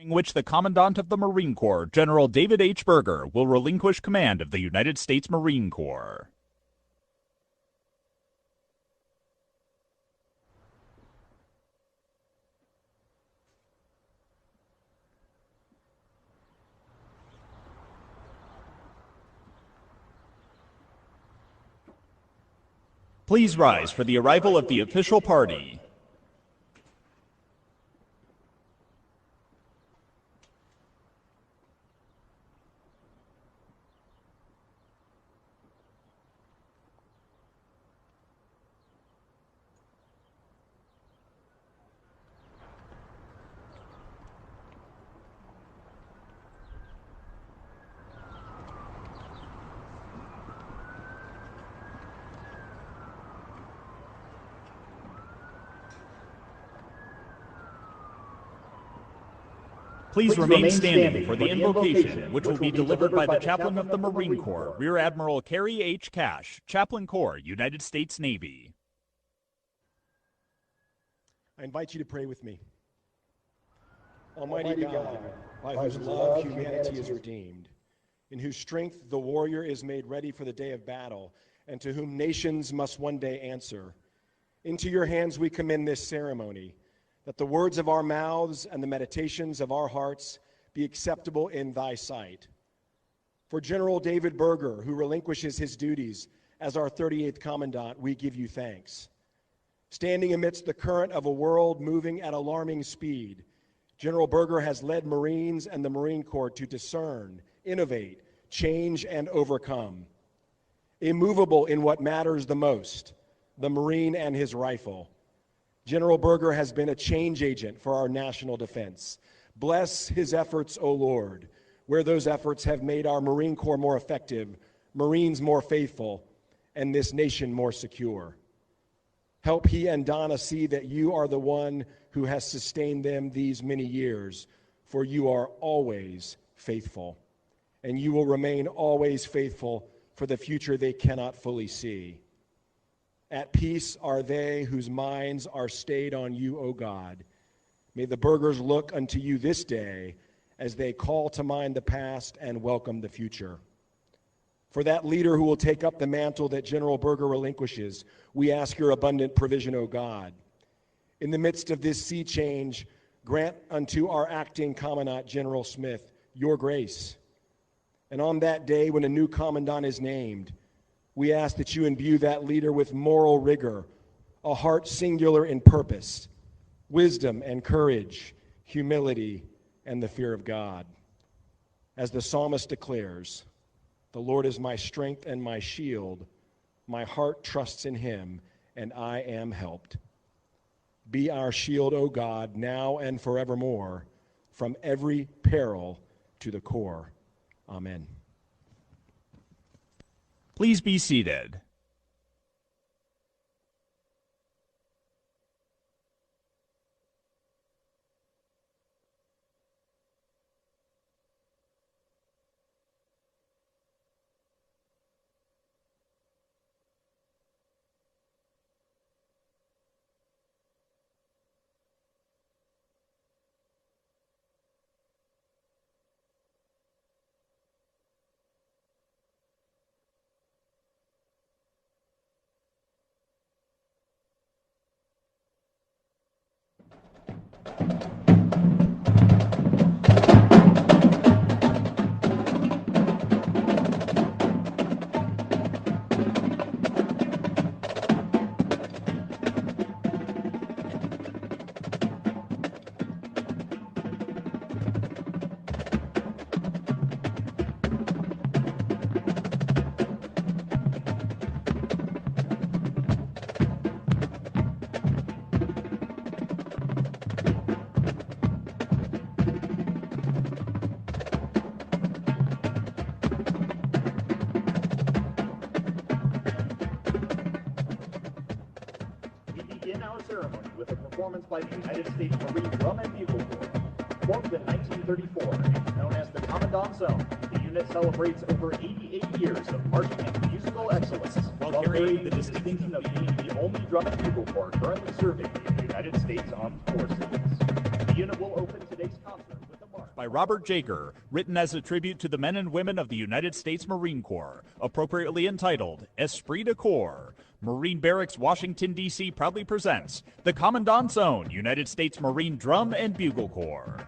during which the Commandant of the Marine Corps, General David H. Berger, will relinquish command of the United States Marine Corps. Please rise for the arrival of the official party. Please remain standing for the invocation, which will be delivered by the Chaplain of the Marine Corps, Rear Admiral Carrie H. Cash, Chaplain Corps, United States Navy. I invite you to pray with me. Almighty God, by whose love humanity is redeemed, in whose strength the warrior is made ready for the day of battle, and to whom nations must one day answer, into your hands we commend this ceremony, that the words of our mouths and the meditations of our hearts be acceptable in thy sight. For General David Berger, who relinquishes his duties as our 38th Commandant, we give you thanks. Standing amidst the current of a world moving at alarming speed, General Berger has led Marines and the Marine Corps to discern, innovate, change, and overcome. Immovable in what matters the most, the Marine and his rifle, General Berger has been a change agent for our national defense. Bless his efforts, O Lord, where those efforts have made our Marine Corps more effective, Marines more faithful, and this nation more secure. Help he and Donna see that you are the one who has sustained them these many years, for you are always faithful, and you will remain always faithful for the future they cannot fully see. At peace are they whose minds are stayed on you, O God. May the Bergers look unto you this day as they call to mind the past and welcome the future. For that leader who will take up the mantle that General Berger relinquishes, we ask your abundant provision, O God. In the midst of this sea change, grant unto our acting Commandant, General Smith, your grace. And on that day when a new Commandant is named, we ask that you imbue that leader with moral rigor, a heart singular in purpose, wisdom and courage, humility, and the fear of God. As the psalmist declares, the Lord is my strength and my shield. My heart trusts in him, and I am helped. Be our shield, O God, now and forevermore, from every peril to the core. Amen. Please be seated. Ceremony with a performance by the United States Marine Drum and Bugle Corps. Formed in 1934 and known as the Commandant Zone, the unit celebrates over 88 years of marching and musical excellence while carrying the distinction of being the only drum and bugle corps currently serving in the United States Armed Forces. The unit will open today's concert with a march. by Robert Jager, written as a tribute to the men and women of the United States Marine Corps, appropriately entitled Esprit de Corps. Marine Barracks Washington, D.C. proudly presents the Commandant's Own United States Marine Drum and Bugle Corps.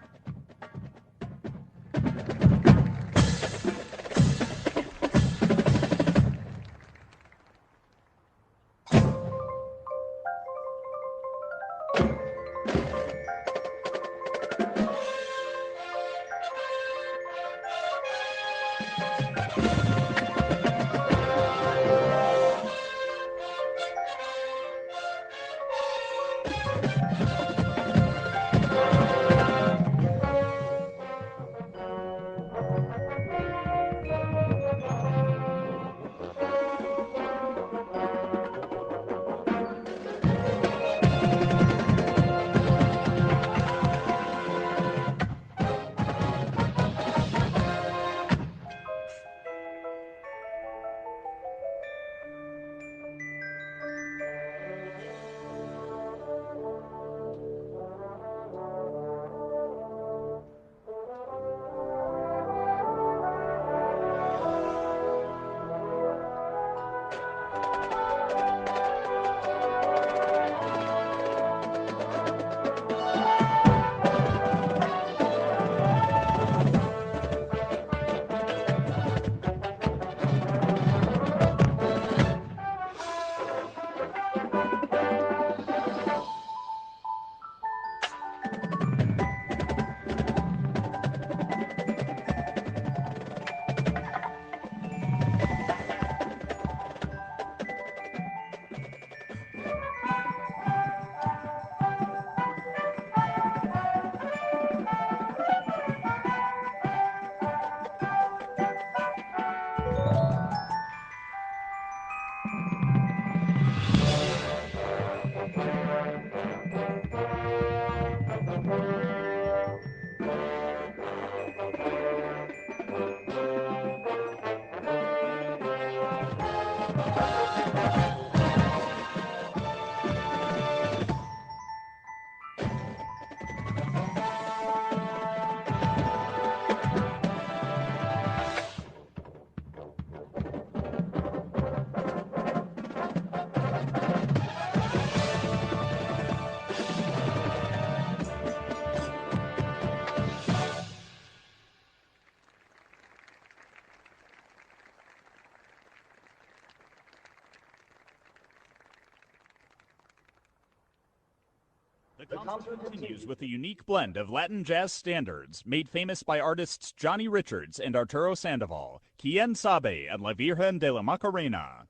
The concert continues with a unique blend of Latin jazz standards, made famous by artists Johnny Richards and Arturo Sandoval, Quien Sabe and La Virgen de la Macarena.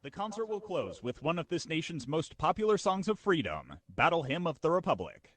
The concert will close with one of this nation's most popular songs of freedom, Battle Hymn of the Republic.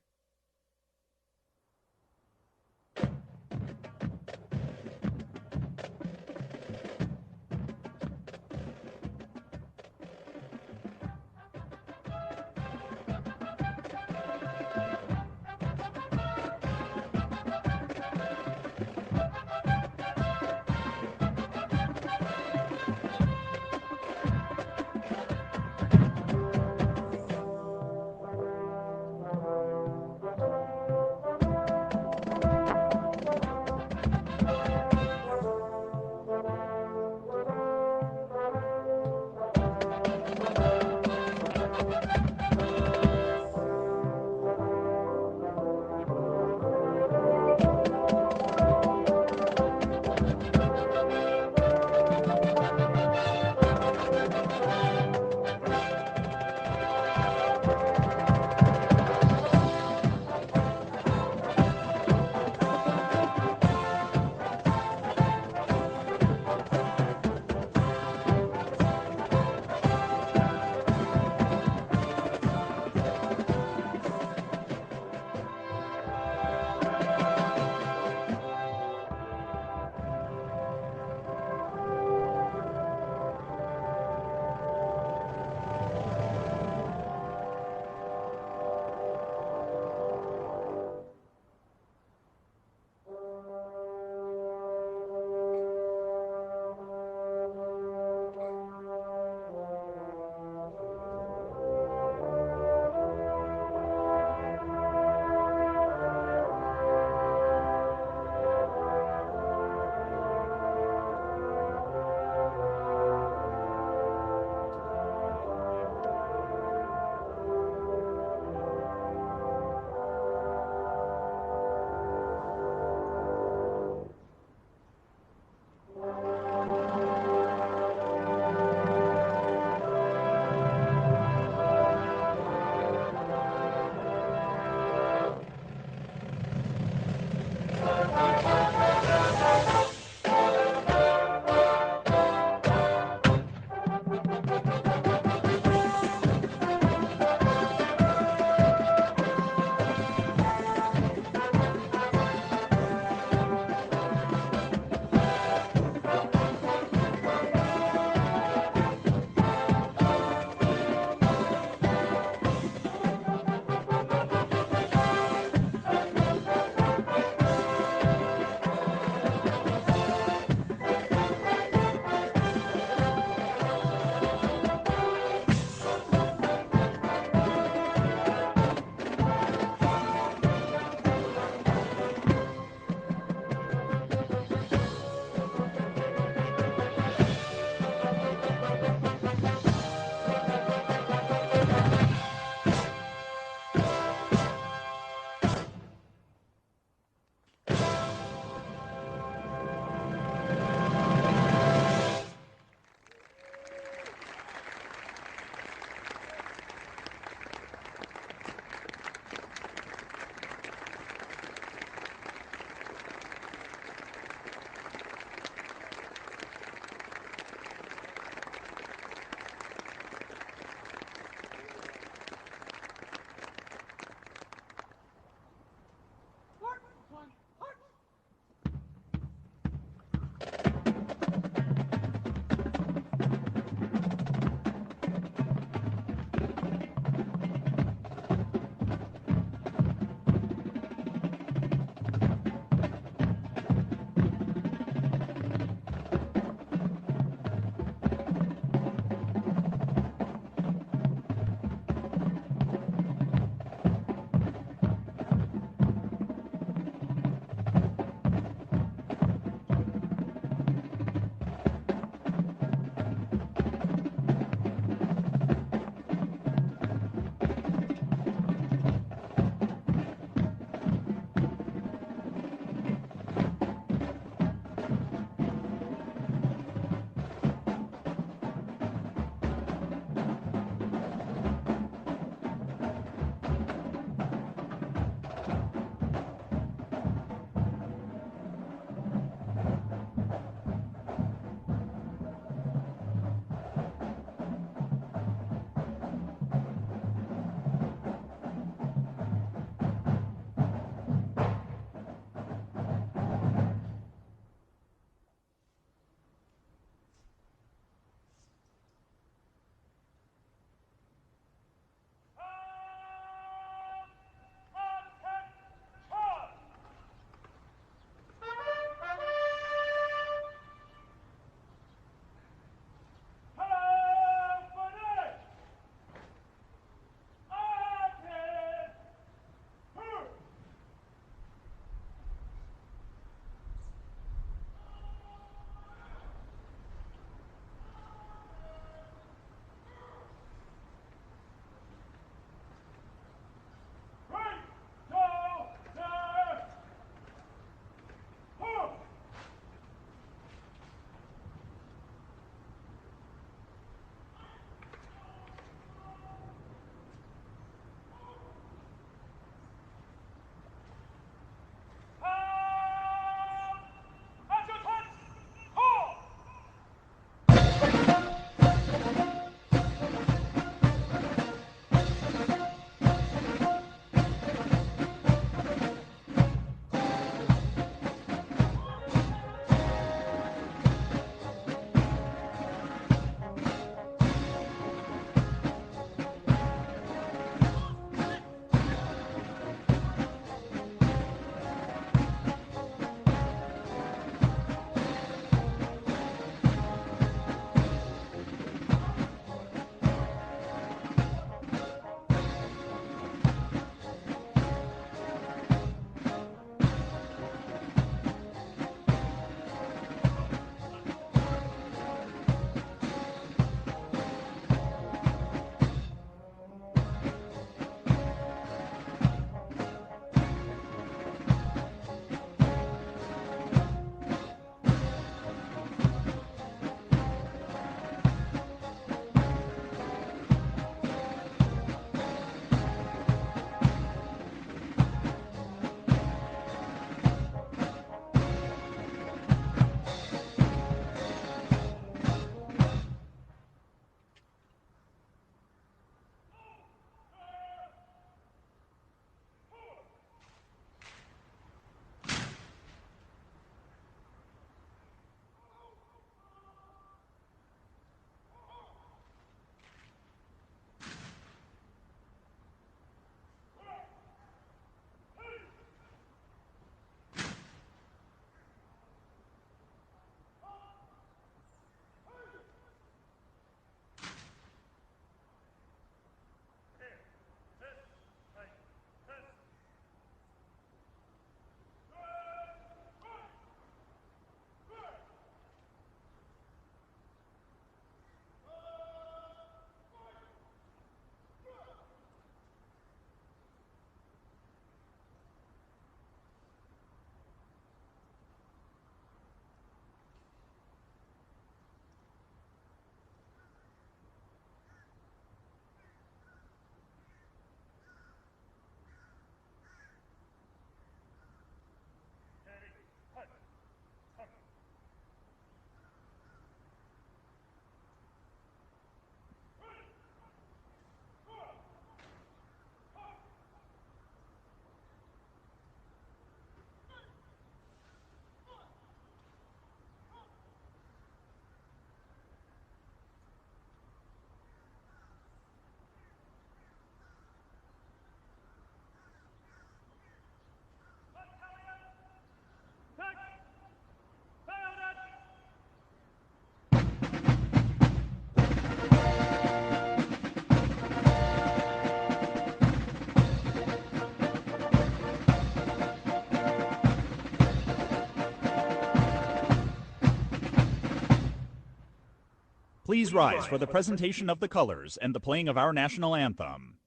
Please rise for the presentation of the colors and the playing of our national anthem.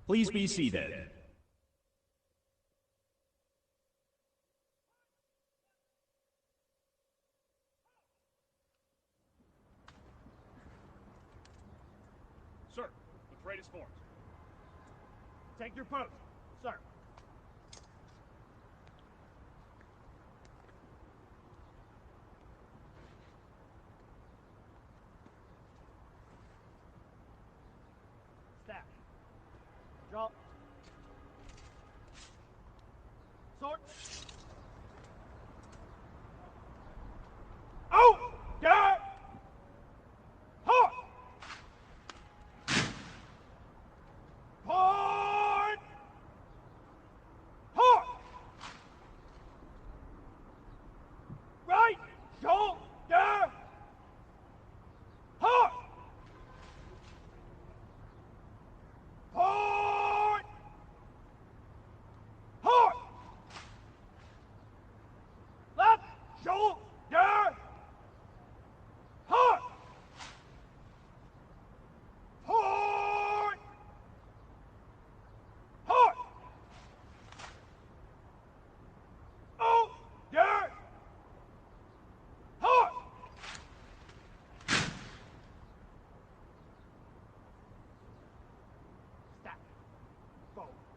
Please be seated. Sir, the parade is formed. Take your post, sir. Staff. Drop. Sword. Oh! Yeah! Halt! Point! Halt! Right shoulder! Halt! Point! Halt!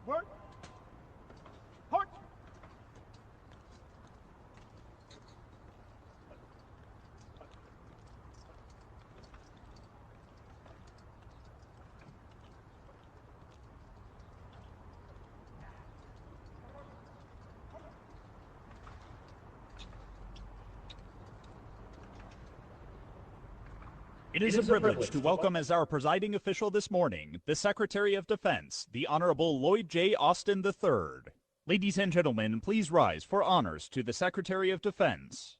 Work. Halt. It is a privilege to welcome as our presiding official this morning, the Secretary of Defense, the Honorable Lloyd J. Austin III. Ladies and gentlemen, please rise for honors to the Secretary of Defense.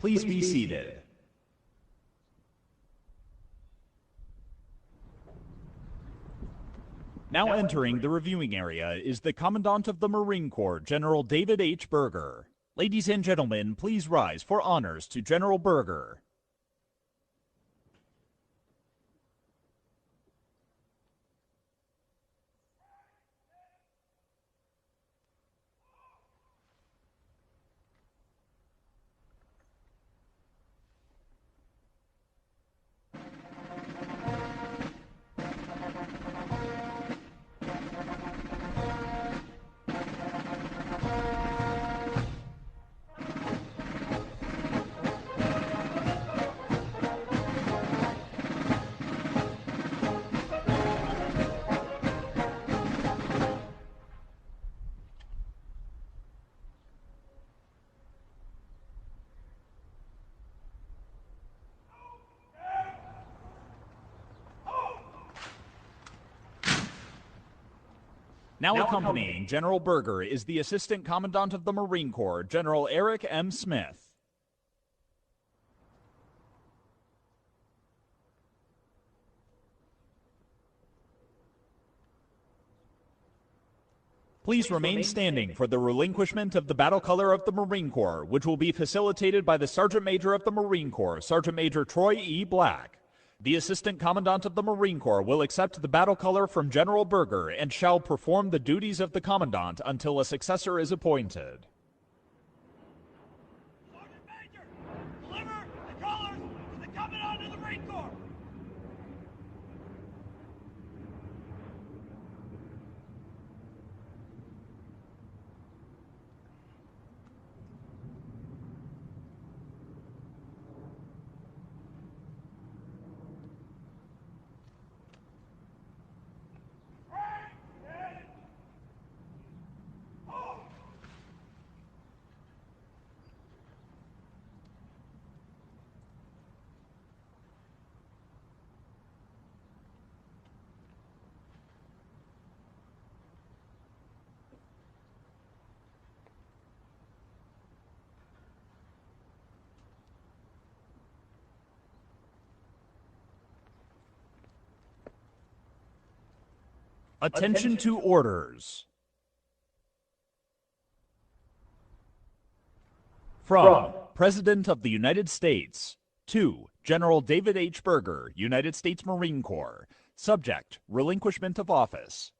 Please be seated. Now entering the reviewing area is the Commandant of the Marine Corps, General David H. Berger. Ladies and gentlemen, please rise for honors to General Berger. Now accompanying General Berger is the Assistant Commandant of the Marine Corps, General Eric M. Smith. Please remain standing for the relinquishment of the battle color of the Marine Corps, which will be facilitated by the Sergeant Major of the Marine Corps, Sergeant Major Troy E. Black. The Assistant Commandant of the Marine Corps will accept the battle color from General Berger and shall perform the duties of the Commandant until a successor is appointed. Sergeant Major, deliver the colors to the Commandant of the Marine Corps. Attention to orders. From President of the United States to General David H. Berger, United States Marine Corps. Subject, relinquishment of office.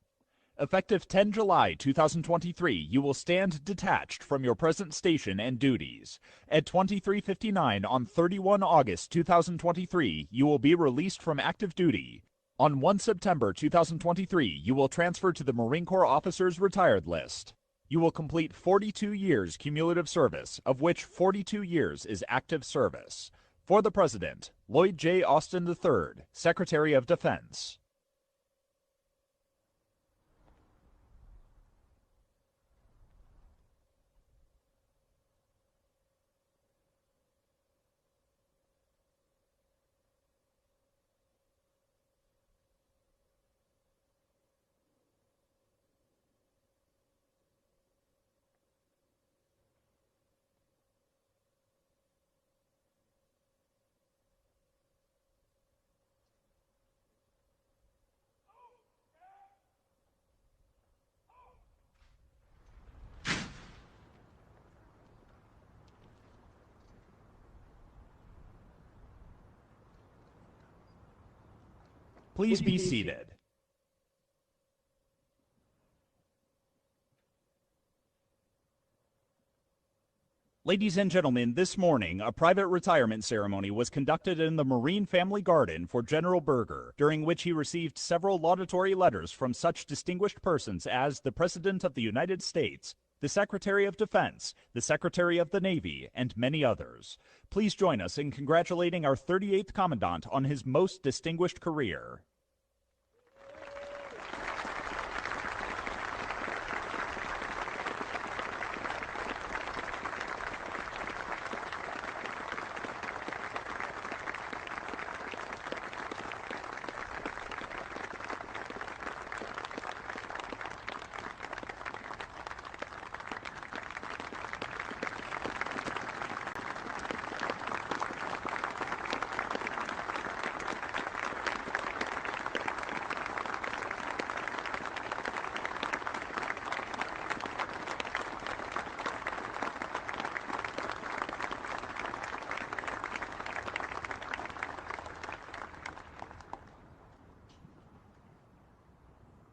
Effective 10 July 2023, you will stand detached from your present station and duties. At 23:59 on 31 August 2023, you will be released from active duty. On 1 September 2023, you will transfer to the Marine Corps Officers Retired List. You will complete 42 years cumulative service, of which 42 years is active service. For the President, Lloyd J. Austin III, Secretary of Defense. Please be seated. Ladies and gentlemen, this morning, a private retirement ceremony was conducted in the Marine Family Garden for General Berger, during which he received several laudatory letters from such distinguished persons as the President of the United States, the Secretary of Defense, the Secretary of the Navy, and many others. Please join us in congratulating our 38th Commandant on his most distinguished career.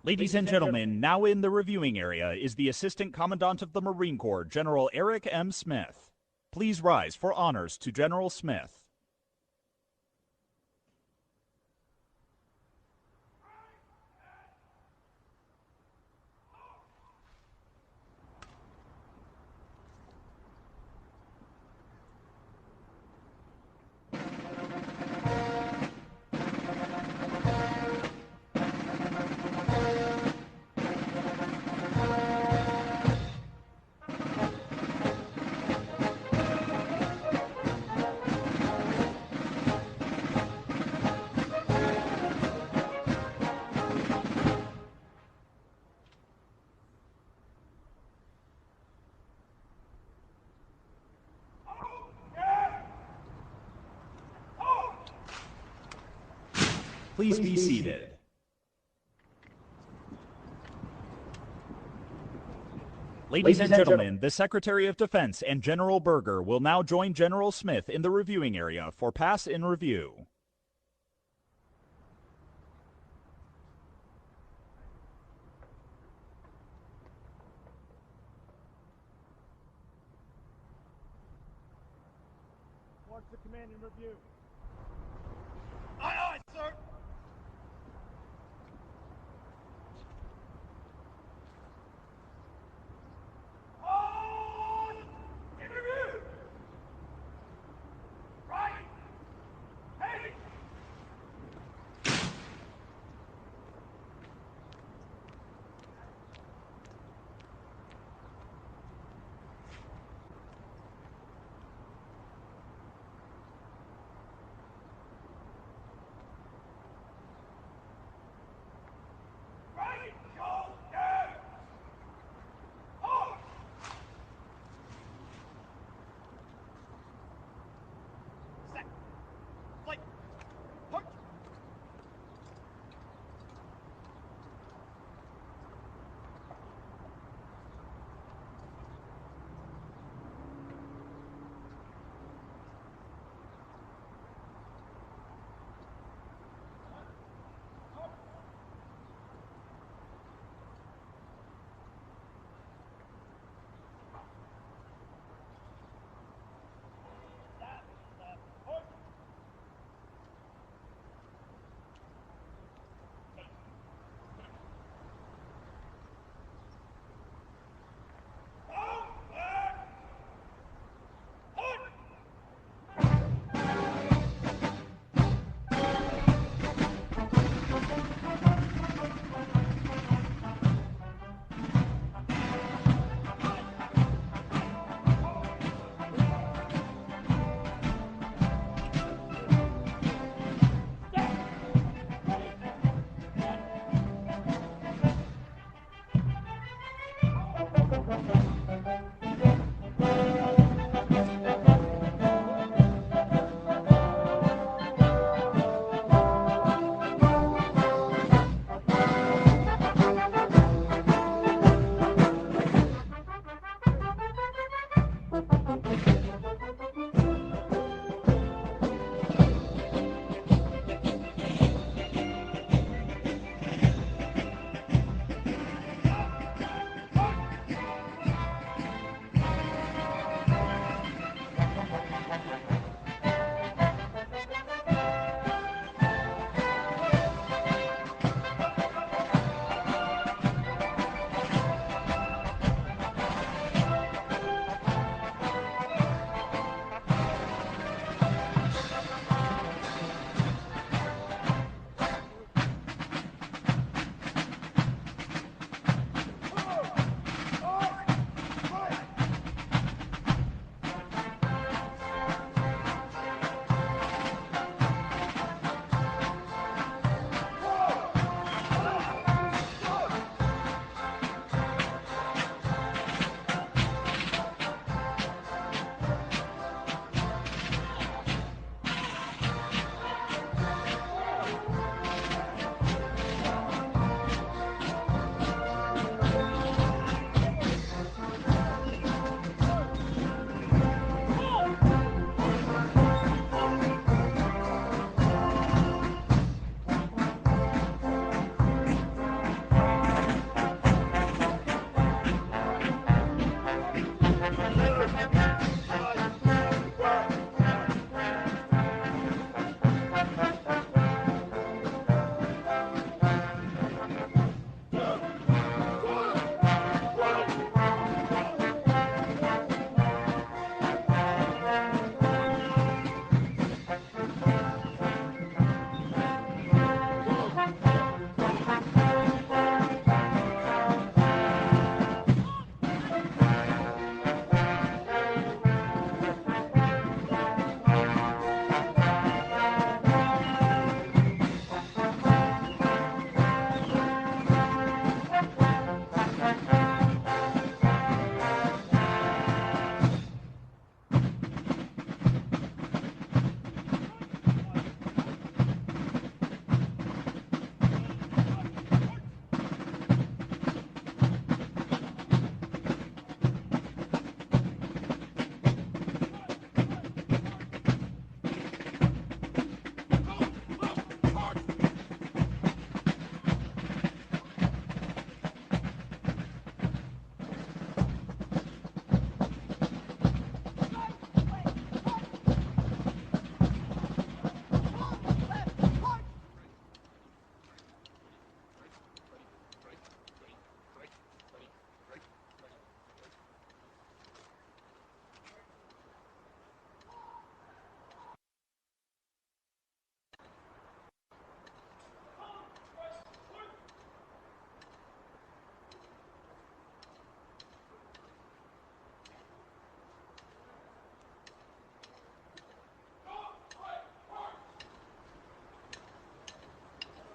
Ladies and gentlemen, now in the reviewing area is the Assistant Commandant of the Marine Corps, General Eric M. Smith. Please rise for honors to General Smith. Please be seated. Ladies and gentlemen, the Secretary of Defense and General Berger will now join General Smith in the reviewing area for pass in review. Watch the command in review. Aye, aye, sir. On! In review! Right! Hey!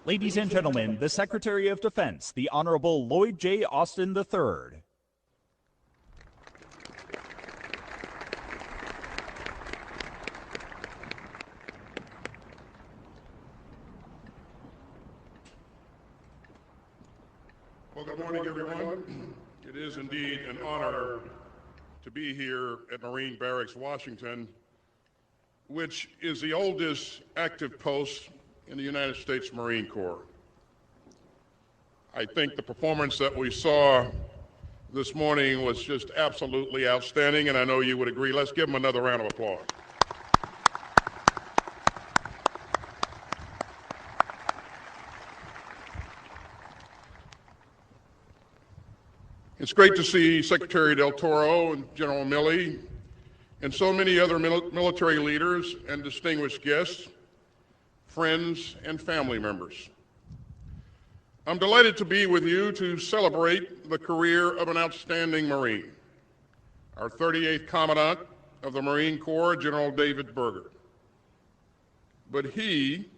Ladies and gentlemen, the Secretary of Defense, the Honorable Lloyd J. Austin III. Well, good morning, everyone. It is indeed an honor to be here at Marine Barracks Washington, which is the oldest active post in the United States Marine Corps. I think the performance that we saw this morning was just absolutely outstanding, and I know you would agree. Let's give them another round of applause. It's great to see Secretary Del Toro and General Milley and so many other military leaders and distinguished guests, friends, and family members. I'm delighted to be with you to celebrate the career of an outstanding Marine, our 38th Commandant of the Marine Corps, General David Berger. But he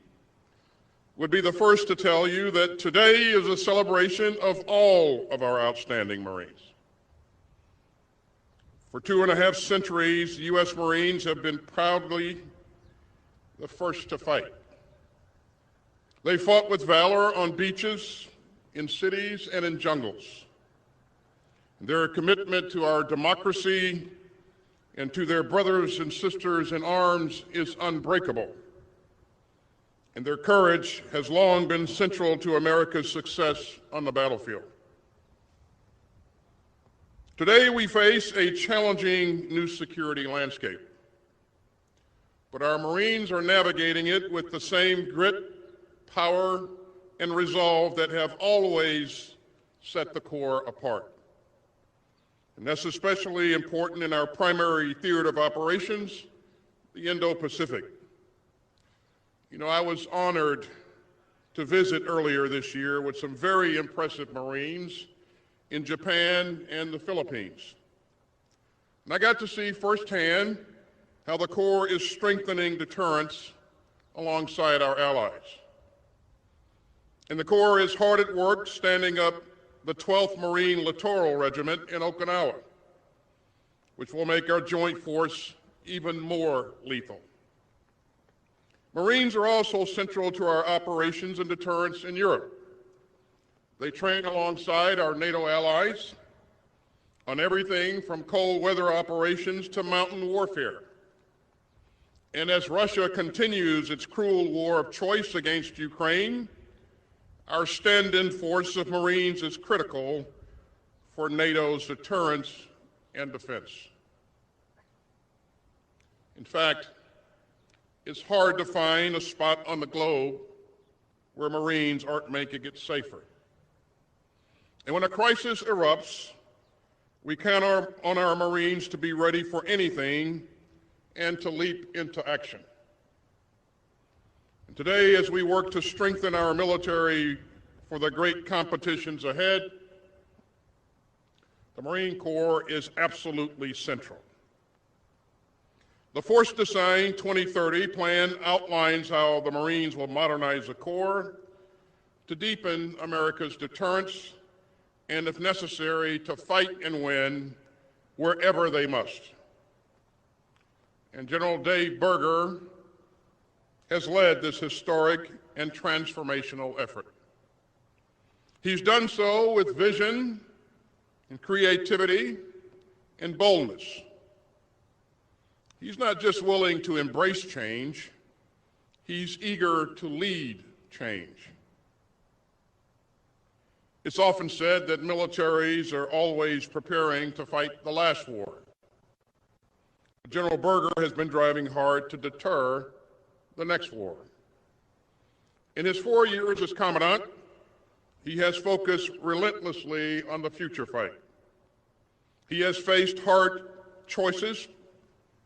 would be the first to tell you that today is a celebration of all of our outstanding Marines. For 2.5 centuries, U.S. Marines have been proudly the first to fight. They fought with valor on beaches, in cities, and in jungles. Their commitment to our democracy and to their brothers and sisters in arms is unbreakable. And their courage has long been central to America's success on the battlefield. Today we face a challenging new security landscape, but our Marines are navigating it with the same grit, power, and resolve that have always set the Corps apart. And that's especially important in our primary theater of operations, the Indo-Pacific. You know, I was honored to visit earlier this year with some very impressive Marines in Japan and the Philippines. And I got to see firsthand how the Corps is strengthening deterrence alongside our allies. And the Corps is hard at work standing up the 12th Marine Littoral Regiment in Okinawa, which will make our joint force even more lethal. Marines are also central to our operations and deterrence in Europe. They train alongside our NATO allies on everything from cold weather operations to mountain warfare. And as Russia continues its cruel war of choice against Ukraine, our stand-in force of Marines is critical for NATO's deterrence and defense. In fact, it's hard to find a spot on the globe where Marines aren't making it safer. And when a crisis erupts, we count on our Marines to be ready for anything and to leap into action. And today, as we work to strengthen our military for the great competitions ahead, the Marine Corps is absolutely central. The Force Design 2030 plan outlines how the Marines will modernize the Corps to deepen America's deterrence and, if necessary, to fight and win wherever they must. And General Dave Berger has led this historic and transformational effort. He's done so with vision and creativity and boldness. He's not just willing to embrace change, he's eager to lead change. It's often said that militaries are always preparing to fight the last war. General Berger has been driving hard to deter the next war. In his 4 years as Commandant, he has focused relentlessly on the future fight. He has faced hard choices,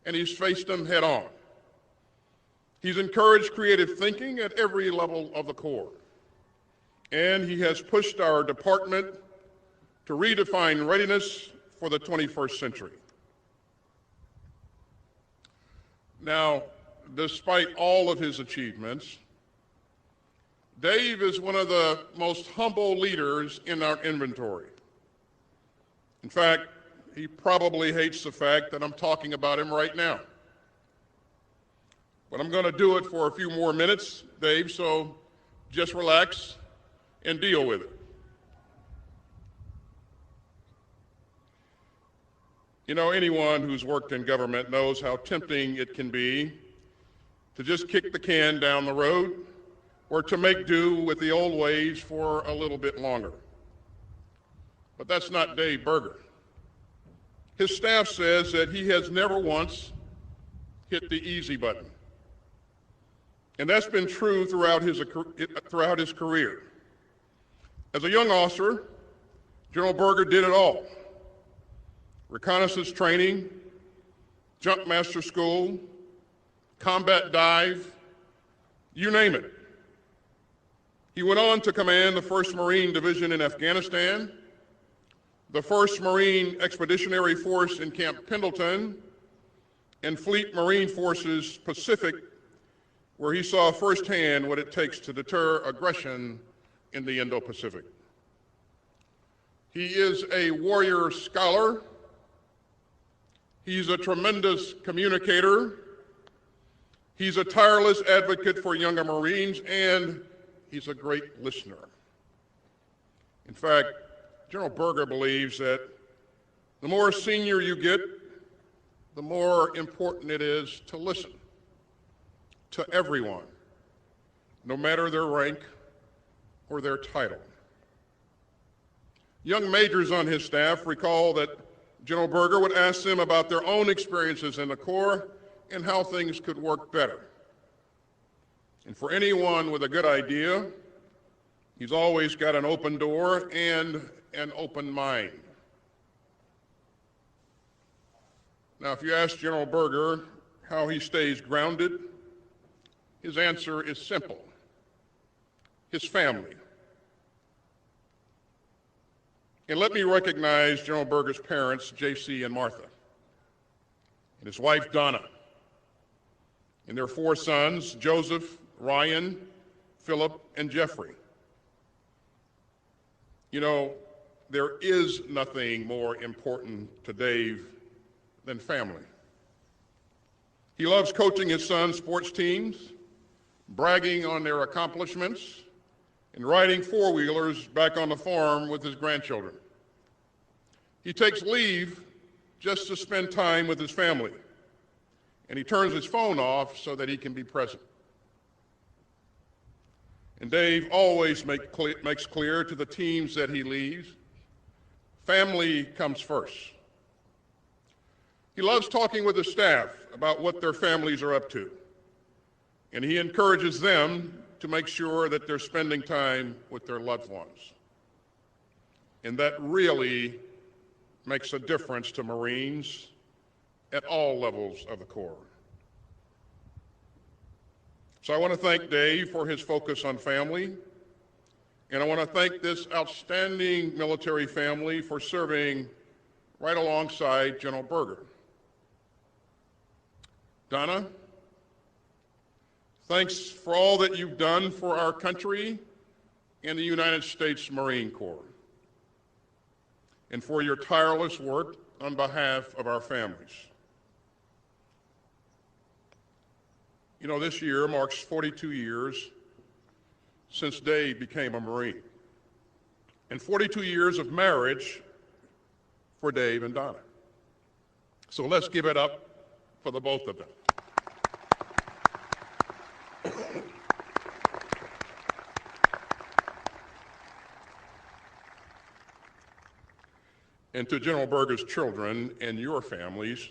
and he's faced them head on. He's encouraged creative thinking at every level of the Corps. And he has pushed our department to redefine readiness for the 21st century. Now, despite all of his achievements, Dave is one of the most humble leaders in our inventory. In fact, he probably hates the fact that I'm talking about him right now. But I'm going to do it for a few more minutes, Dave, so just relax and deal with it. You know, anyone who's worked in government knows how tempting it can be to just kick the can down the road or to make do with the old ways for a little bit longer. But that's not Dave Berger. His staff says that he has never once hit the easy button. And that's been true throughout his career. As a young officer, General Berger did it all. Reconnaissance training, jump master school, combat dive, you name it. He went on to command the 1st Marine Division in Afghanistan, the 1st Marine Expeditionary Force in Camp Pendleton, and Fleet Marine Forces Pacific, where he saw firsthand what it takes to deter aggression in the Indo-Pacific. He is a warrior scholar. He's a tremendous communicator. He's a tireless advocate for younger Marines, and he's a great listener. In fact, General Berger believes that the more senior you get, the more important it is to listen to everyone, no matter their rank or their title. Young majors on his staff recall that General Berger would ask them about their own experiences in the Corps and how things could work better. And for anyone with a good idea, he's always got an open door and an open mind. Now, if you ask General Berger how he stays grounded, his answer is simple: his family. And let me recognize General Berger's parents, J.C. and Martha, and his wife, Donna, and their 4 sons, Joseph, Ryan, Philip, and Jeffrey. You know, there is nothing more important to Dave than family. He loves coaching his son's sports teams, bragging on their accomplishments, and riding 4-wheelers back on the farm with his grandchildren. He takes leave just to spend time with his family, and he turns his phone off so that he can be present. And Dave always makes clear to the teams that he leads, family comes first. He loves talking with his staff about what their families are up to, and he encourages them to make sure that they're spending time with their loved ones. And that really makes a difference to Marines at all levels of the Corps. So I want to thank Dave for his focus on family, and I want to thank this outstanding military family for serving right alongside General Berger. Donna, thanks for all that you've done for our country and the United States Marine Corps, and for your tireless work on behalf of our families. You know, this year marks 42 years since Dave became a Marine, and 42 years of marriage for Dave and Donna. So let's give it up for the both of them. And to General Berger's children and your families,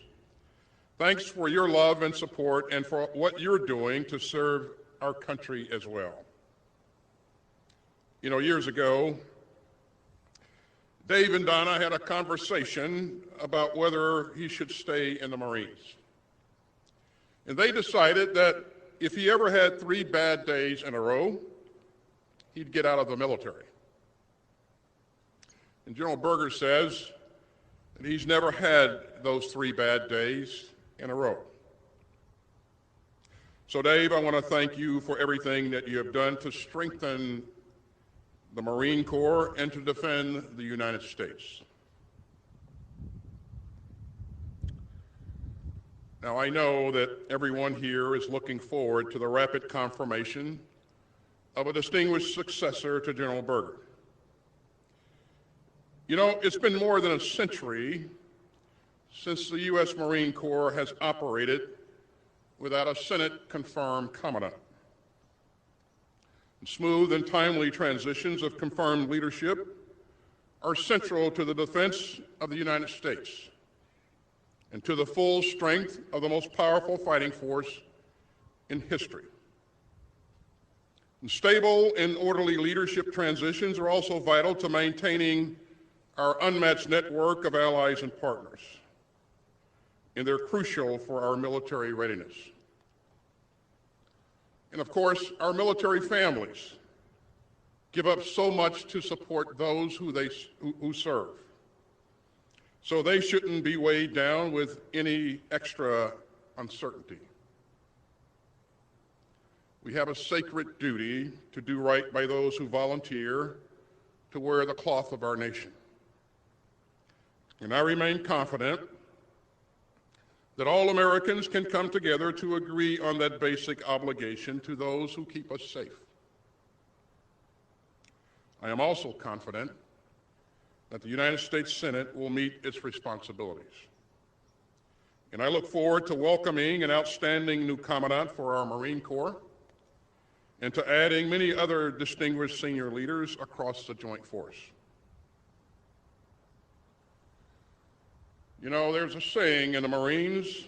thanks for your love and support and for what you're doing to serve our country as well. You know, years ago, Dave and Donna had a conversation about whether he should stay in the Marines. And they decided that if he ever had 3 bad days in a row, he'd get out of the military. And General Berger says that he's never had those 3 bad days in a row. So, Dave, I want to thank you for everything that you have done to strengthen the Marine Corps and to defend the United States. Now, I know that everyone here is looking forward to the rapid confirmation of a distinguished successor to General Berger. You know, it's been more than a century since the U.S. Marine Corps has operated without a Senate-confirmed commandant. Smooth and timely transitions of confirmed leadership are central to the defense of the United States and to the full strength of the most powerful fighting force in history. And stable and orderly leadership transitions are also vital to maintaining our unmatched network of allies and partners, and they're crucial for our military readiness. And of course, our military families give up so much to support those who serve. So they shouldn't be weighed down with any extra uncertainty. We have a sacred duty to do right by those who volunteer to wear the cloth of our nation. And I remain confident that all Americans can come together to agree on that basic obligation to those who keep us safe. I am also confident that the United States Senate will meet its responsibilities. And I look forward to welcoming an outstanding new commandant for our Marine Corps and to adding many other distinguished senior leaders across the Joint Force. You know, there's a saying in the Marines,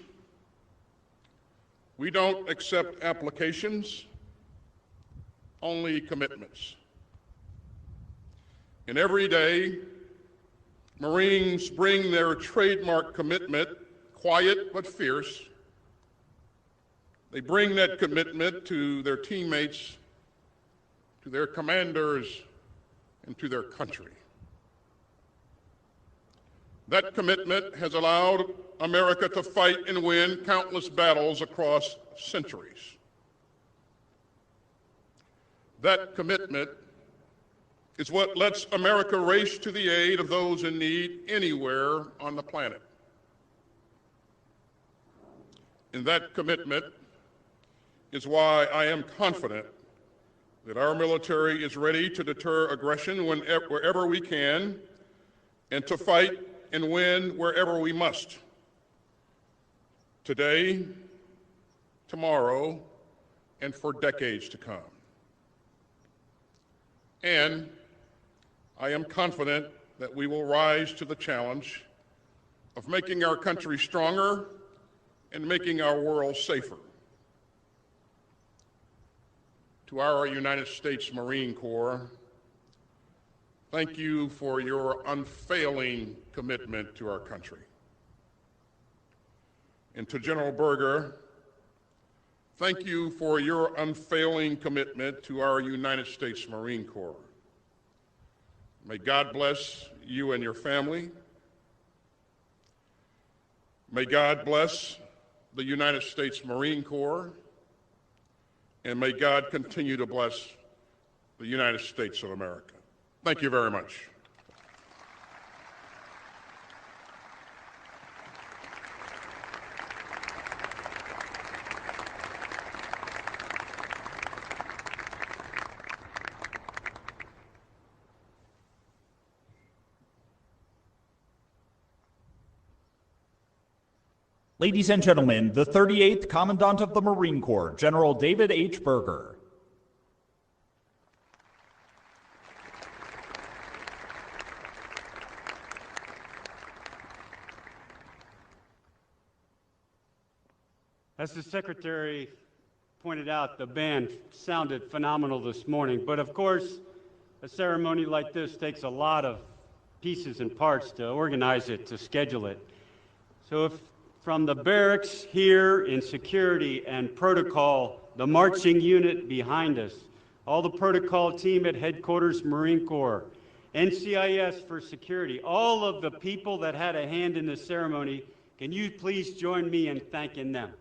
we don't accept applications, only commitments. And every day, Marines bring their trademark commitment, quiet but fierce. They bring that commitment to their teammates, to their commanders, and to their country. That commitment has allowed America to fight and win countless battles across centuries. That commitment is what lets America race to the aid of those in need anywhere on the planet. And that commitment is why I am confident that our military is ready to deter aggression wherever we can and to fight and win wherever we must. Today, tomorrow, and for decades to come. And I am confident that we will rise to the challenge of making our country stronger and making our world safer. To our United States Marine Corps, thank you for your unfailing commitment to our country. And to General Berger, thank you for your unfailing commitment to our United States Marine Corps. May God bless you and your family. May God bless the United States Marine Corps. And may God continue to bless the United States of America. Thank you very much. Ladies and gentlemen, the 38th Commandant of the Marine Corps, General David H. Berger. As the Secretary pointed out, the band sounded phenomenal this morning, but of course, a ceremony like this takes a lot of pieces and parts to organize it, to schedule it. So if from the barracks here in security and protocol, the marching unit behind us, all the protocol team at headquarters Marine Corps, NCIS for security, all of the people that had a hand in the ceremony, can you please join me in thanking them?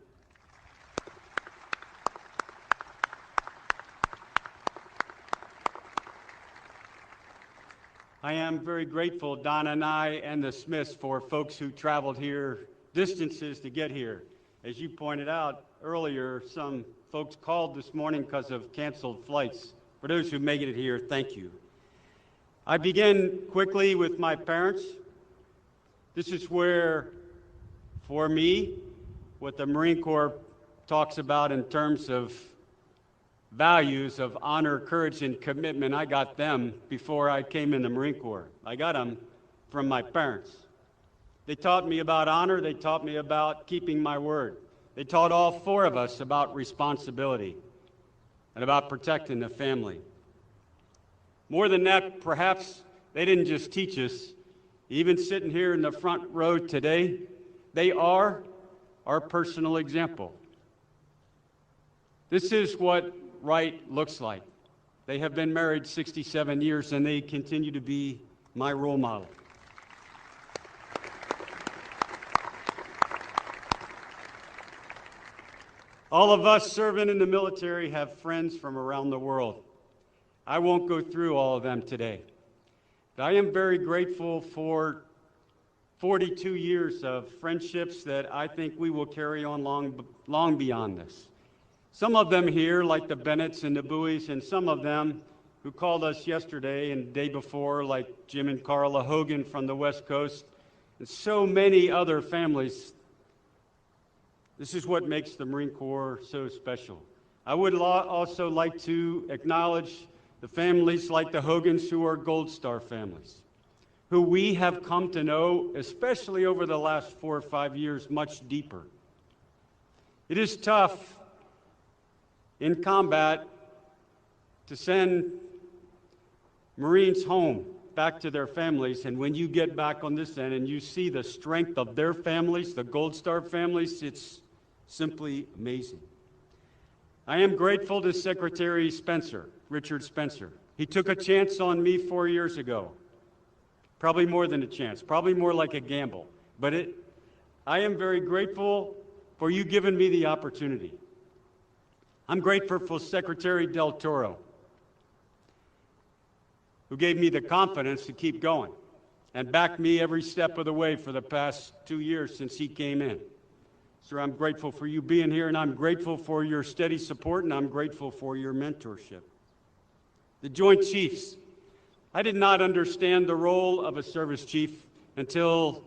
I am very grateful, Donna and I and the Smiths, for folks who traveled here distances to get here. As you pointed out earlier, some folks called this morning because of canceled flights. For those who made it here, thank you. I begin quickly with my parents. This is where, for me, what the Marine Corps talks about in terms of values of honor, courage, and commitment, I got them before I came in the Marine Corps. I got them from my parents. They taught me about honor. They taught me about keeping my word. They taught all four of us about responsibility and about protecting the family. More than that, perhaps they didn't just teach us. Even sitting here in the front row today, they are our personal example. This is what right looks like. They have been married 67 years, and they continue to be my role model. All of us serving in the military have friends from around the world. I won't go through all of them today. But I am very grateful for 42 years of friendships that I think we will carry on long beyond this. Some of them here, like the Bennetts and the Bowies, and some of them who called us yesterday and the day before, like Jim and Carla Hogan from the West Coast, and so many other families. This is what makes the Marine Corps so special. I would also like to acknowledge the families like the Hogans who are Gold Star families, who we have come to know, especially over the last 4 or 5 years, much deeper. It is tough in combat to send Marines home, back to their families, and when you get back on this end and you see the strength of their families, the Gold Star families, it's simply amazing. I am grateful to Secretary Spencer, Richard Spencer. He took a chance on me 4 years ago. Probably more than a chance, probably more like a gamble. But I am very grateful for you giving me the opportunity. I'm grateful for Secretary Del Toro, who gave me the confidence to keep going and backed me every step of the way for the past 2 years since he came in. Sir, I'm grateful for you being here, and I'm grateful for your steady support, and I'm grateful for your mentorship. The Joint Chiefs. I did not understand the role of a service chief until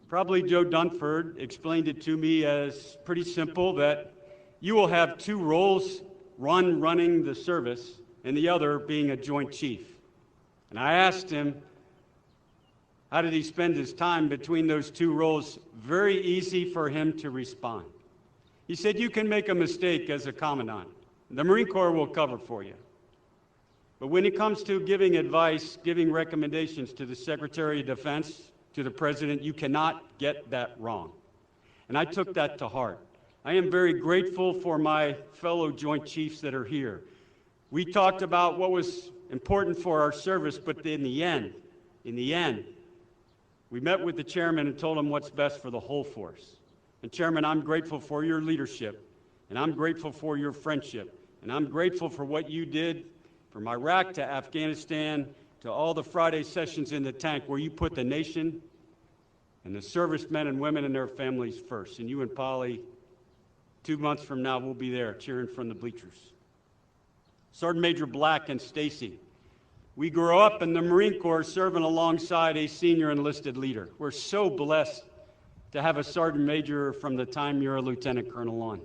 probably Joe Dunford explained it to me as pretty simple, that you will have two roles, one running the service and the other being a Joint Chief. And I asked him, how did he spend his time between those two roles? Very easy for him to respond. He said, you can make a mistake as a commandant. The Marine Corps will cover for you. But when it comes to giving advice, giving recommendations to the Secretary of Defense, to the President, you cannot get that wrong. And I took that to heart. I am very grateful for my fellow Joint Chiefs that are here. We talked about what was important for our service, but in the end, we met with the chairman and told him what's best for the whole force. And Chairman, I'm grateful for your leadership, and I'm grateful for your friendship, and I'm grateful for what you did from Iraq to Afghanistan to all the Friday sessions in the tank where you put the nation and the servicemen and women and their families first. And you and Polly, 2 months from now, will be there cheering from the bleachers. Sergeant Major Black and Stacy. We grew up in the Marine Corps serving alongside a senior enlisted leader. We're so blessed to have a sergeant major from the time you're a lieutenant colonel on.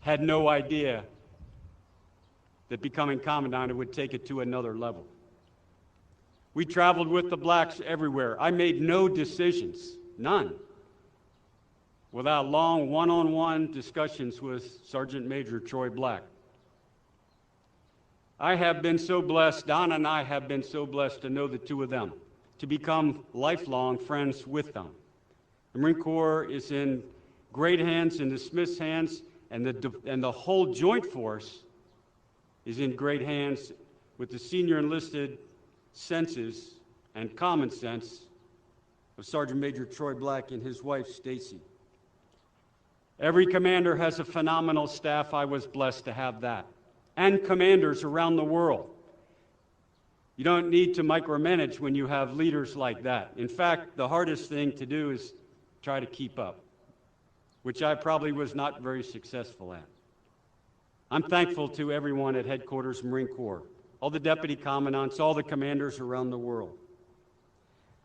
Had no idea that becoming commandant would take it to another level. We traveled with the Blacks everywhere. I made no decisions, none, without long one-on-one discussions with Sergeant Major Troy Black. I have been so blessed, Don and I have been so blessed to know the two of them, to become lifelong friends with them. The Marine Corps is in great hands, in the Smiths' hands, and the whole Joint Force is in great hands with the senior enlisted senses and common sense of Sergeant Major Troy Black and his wife, Stacy. Every commander has a phenomenal staff. I was blessed to have that. And commanders around the world. You don't need to micromanage when you have leaders like that. In fact, the hardest thing to do is try to keep up, which I probably was not very successful at. I'm thankful to everyone at Headquarters Marine Corps, all the deputy commandants, all the commanders around the world.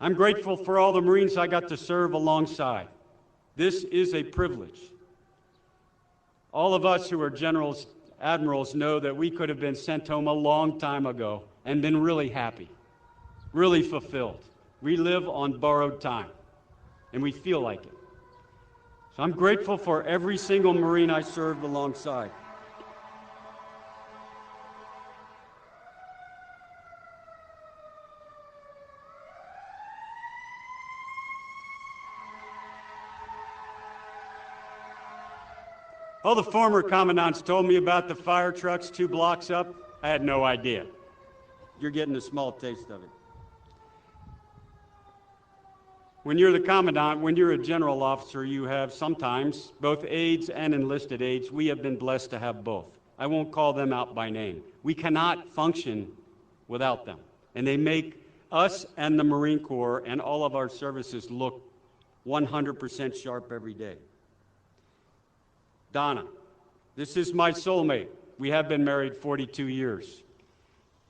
I'm grateful for all the Marines I got to serve alongside. This is a privilege. All of us who are generals, admirals know that we could have been sent home a long time ago and been really happy, really fulfilled. We live on borrowed time, and we feel like it. So I'm grateful for every single Marine I served alongside. All the former commandants told me about the fire trucks 2 blocks up. I had no idea. You're getting a small taste of it. When you're the commandant, when you're a general officer, you have sometimes both aides and enlisted aides. We have been blessed to have both. I won't call them out by name. We cannot function without them. And they make us and the Marine Corps and all of our services look 100% sharp every day. Donna, this is my soulmate. We have been married 42 years.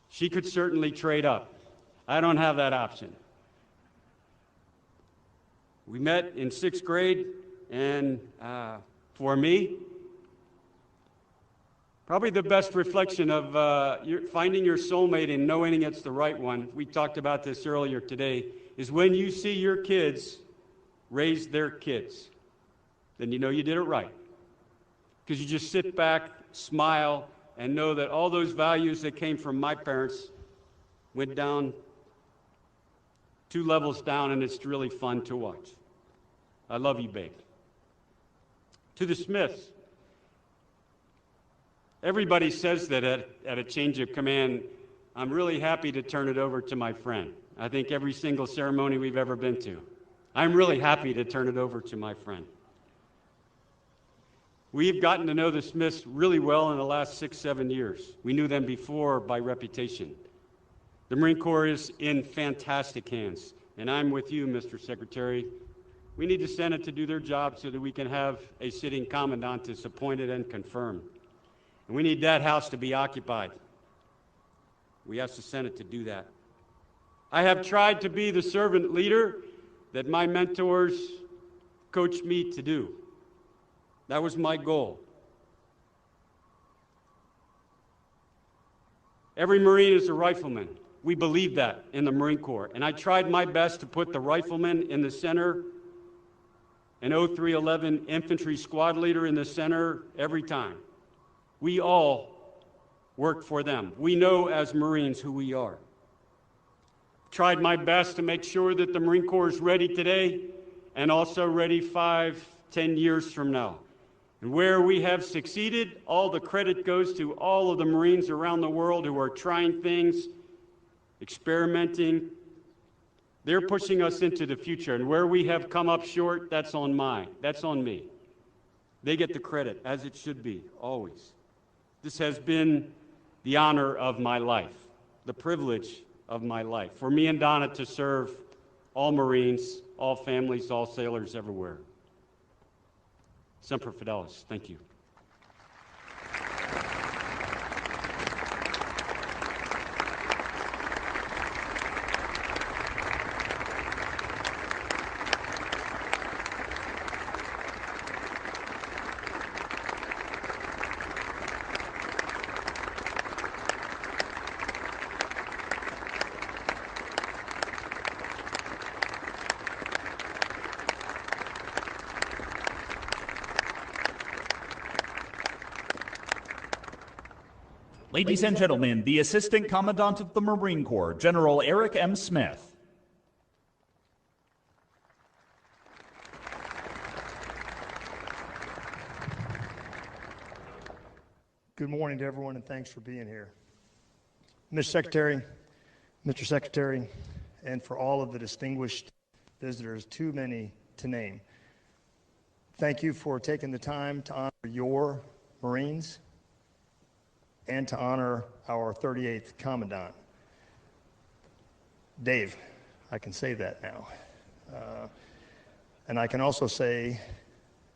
She could certainly trade up. I don't have that option. We met in 6th grade, and for me, probably the best reflection of finding your soulmate and knowing it's the right one, we talked about this earlier today, is when you see your kids raise their kids. Then you know you did it right. Because you just sit back, smile, and know that all those values that came from my parents went down 2 levels down, and it's really fun to watch. I love you, babe. To the Smiths, everybody says that at a change of command, I'm really happy to turn it over to my friend. I think every single ceremony we've ever been to, I'm really happy to turn it over to my friend. We've gotten to know the Smiths really well in the last 6-7 years. We knew them before by reputation. The Marine Corps is in fantastic hands, and I'm with you, Mr. Secretary. We need the Senate to do their job so that we can have a sitting commandant that's appointed and confirmed. And we need that House to be occupied. We ask the Senate to do that. I have tried to be the servant leader that my mentors coached me to do. That was my goal. Every Marine is a rifleman. We believe that in the Marine Corps. And I tried my best to put the rifleman in the center, an 0311 infantry squad leader in the center every time. We all work for them. We know as Marines who we are. Tried my best to make sure that the Marine Corps is ready today and also ready 5-10 years from now. And where we have succeeded, all the credit goes to all of the Marines around the world who are trying things, experimenting. They're pushing us into the future. And where we have come up short, that's on me. They get the credit, as it should be, always. This has been the honor of my life, the privilege of my life, for me and Donna to serve all Marines, all families, all sailors everywhere. Semper Fidelis. Thank you. Ladies and gentlemen, the Assistant Commandant of the Marine Corps, General Eric M. Smith. Good morning to everyone, and thanks for being here. Mr. Secretary, and for all of the distinguished visitors, too many to name. Thank you for taking the time to honor your Marines and to honor our 38th Commandant. Dave, I can say that now. And I can also say,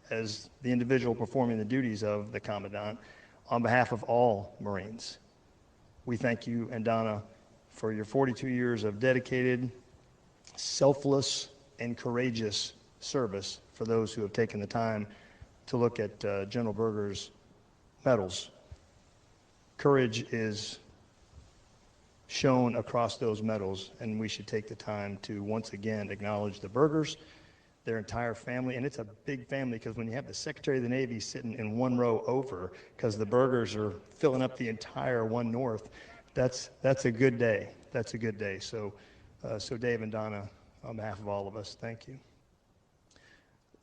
as the individual performing the duties of the Commandant, on behalf of all Marines, we thank you and Donna for your 42 years of dedicated, selfless, and courageous service for those who have taken the time to look at General Berger's medals. Courage is shown across those medals, and we should take the time to once again acknowledge the Bergers, their entire family, and it's a big family because when you have the Secretary of the Navy sitting in one row over because the Bergers are filling up the entire 1 North, that's a good day. That's a good day. So Dave and Donna, on behalf of all of us, thank you.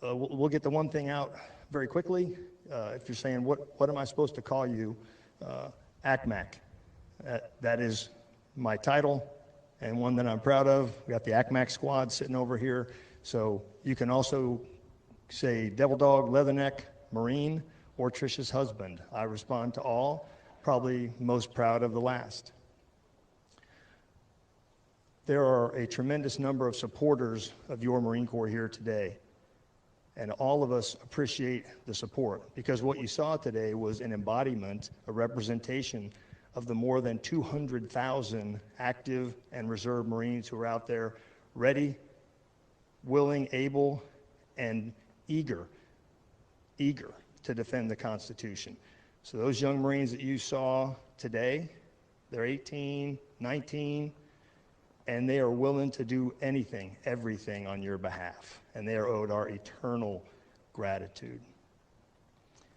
We'll get the one thing out very quickly. If you're saying, what am I supposed to call you? ACMAC. That is my title and one that I'm proud of. We got the ACMAC squad sitting over here. So you can also say Devil Dog, Leatherneck, Marine, or Tricia's husband. I respond to all, probably most proud of the last. There are a tremendous number of supporters of your Marine Corps here today, and all of us appreciate the support because what you saw today was an embodiment, a representation of the more than 200,000 active and reserve Marines who are out there ready, willing, able, and eager to defend the Constitution. So those young Marines that you saw today, they're 18, 19, and they are willing to do anything, everything on your behalf, and they are owed our eternal gratitude.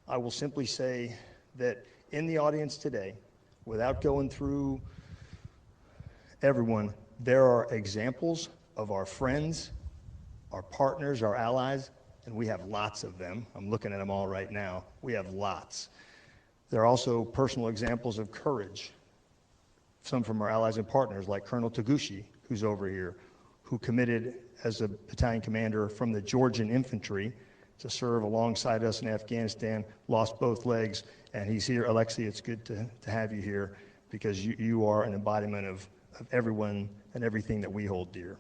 I will simply say that in the audience today, without going through everyone, there are examples of our friends, our partners, our allies, and we have lots of them. I'm looking at them all right now. We have lots. There are also personal examples of courage. Some from our allies and partners, like Colonel Taguchi, who's over here, who committed as a battalion commander from the Georgian Infantry to serve alongside us in Afghanistan, lost both legs, and he's here. Alexei, it's good to have you here because you are an embodiment of everyone and everything that we hold dear.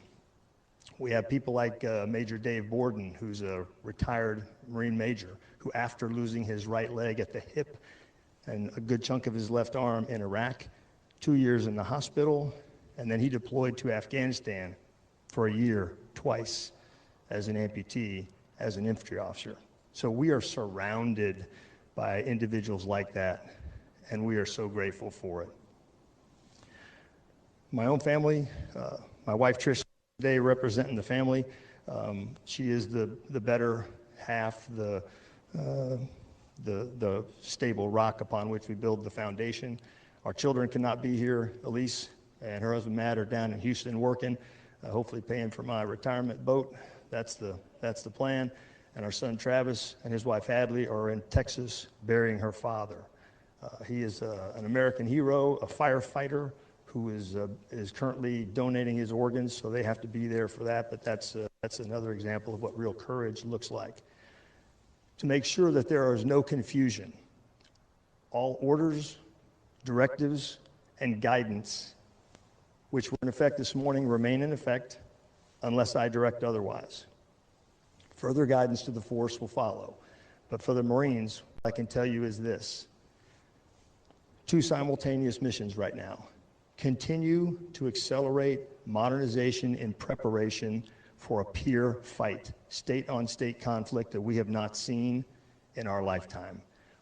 We have people like Major Dave Borden, who's a retired Marine major, who after losing his right leg at the hip and a good chunk of his left arm in Iraq, 2 years in the hospital, and then he deployed to Afghanistan for a year twice as an amputee, as an infantry officer. So we are surrounded by individuals like that, and we are so grateful for it. My own family, my wife Trish today representing the family. She is the better half, the stable rock upon which we build the foundation. Our children cannot be here. Elise and her husband Matt are down in Houston working, hopefully paying for my retirement boat. That's the plan. And our son Travis and his wife Hadley are in Texas burying her father. He is an American hero, a firefighter who is currently donating his organs, so they have to be there for that. But that's another example of what real courage looks like. To make sure that there is no confusion, all orders, directives, and guidance which were in effect this morning remain in effect unless I direct otherwise. Further guidance to the force will follow. But for the Marines, what I can tell you is this: 2 simultaneous missions right now. Continue to accelerate modernization in preparation for a peer fight, state-on-state conflict that we have not seen in our lifetime,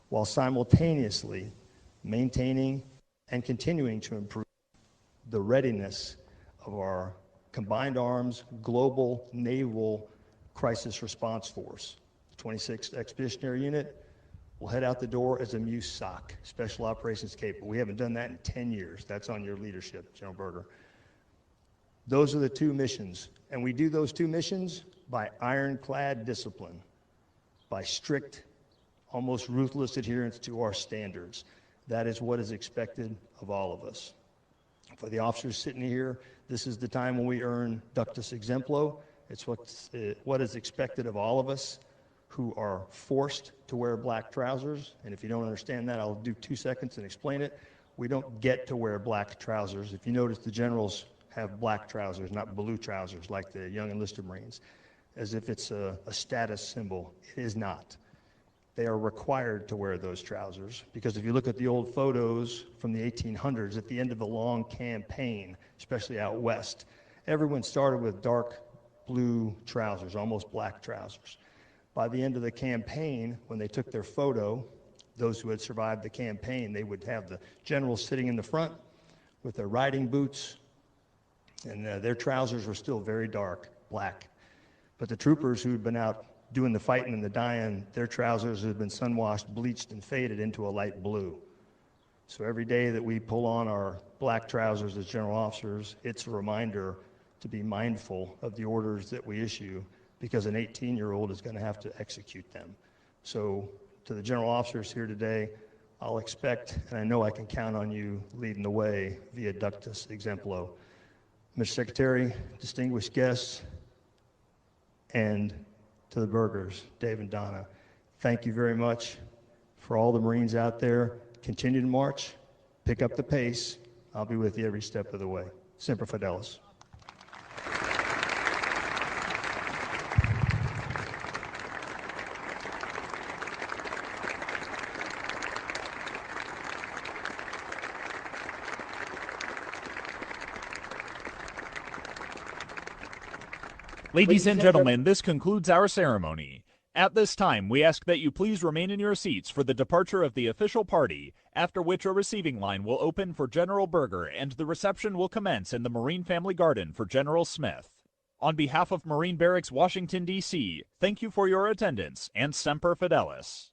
while simultaneously maintaining and continuing to improve the readiness of our combined arms global naval crisis response force. The 26th Expeditionary Unit will head out the door as a MUSOC, Special Operations Capable. We haven't done that in 10 years. That's on your leadership, General Berger. Those are the 2 missions, and we do those 2 missions by ironclad discipline, by strict, almost ruthless adherence to our standards. That is what is expected of all of us. For the officers sitting here, this is the time when we earn Ductus Exemplo. It's what is expected of all of us who are forced to wear black trousers. And if you don't understand that, I'll do 2 seconds and explain it. We don't get to wear black trousers. If you notice, the generals have black trousers, not blue trousers like the young enlisted Marines, as if it's a status symbol. It is not. They are required to wear those trousers because if you look at the old photos from the 1800s at the end of a long campaign, especially out west, everyone started with dark blue trousers, almost black trousers. By the end of the campaign, when they took their photo, those who had survived the campaign, they would have the generals sitting in the front with their riding boots, and their trousers were still very dark, black. But the troopers who had been out doing the fighting and the dying, their trousers had been sun-washed, bleached, and faded into a light blue. So every day that we pull on our black trousers as general officers, it's a reminder to be mindful of the orders that we issue because an 18-year-old is going to have to execute them. So to the general officers here today, I'll expect, and I know I can count on you leading the way via Ductus Exemplo. Mr. Secretary, distinguished guests, and to the Bergers, Dave and Donna, thank you very much for all the Marines out there. Continue to march, pick up the pace. I'll be with you every step of the way. Semper Fidelis. Ladies and gentlemen, this concludes our ceremony. At this time, we ask that you please remain in your seats for the departure of the official party, after which a receiving line will open for General Berger and the reception will commence in the Marine Family Garden for General Smith. On behalf of Marine Barracks Washington, D.C., thank you for your attendance and Semper Fidelis.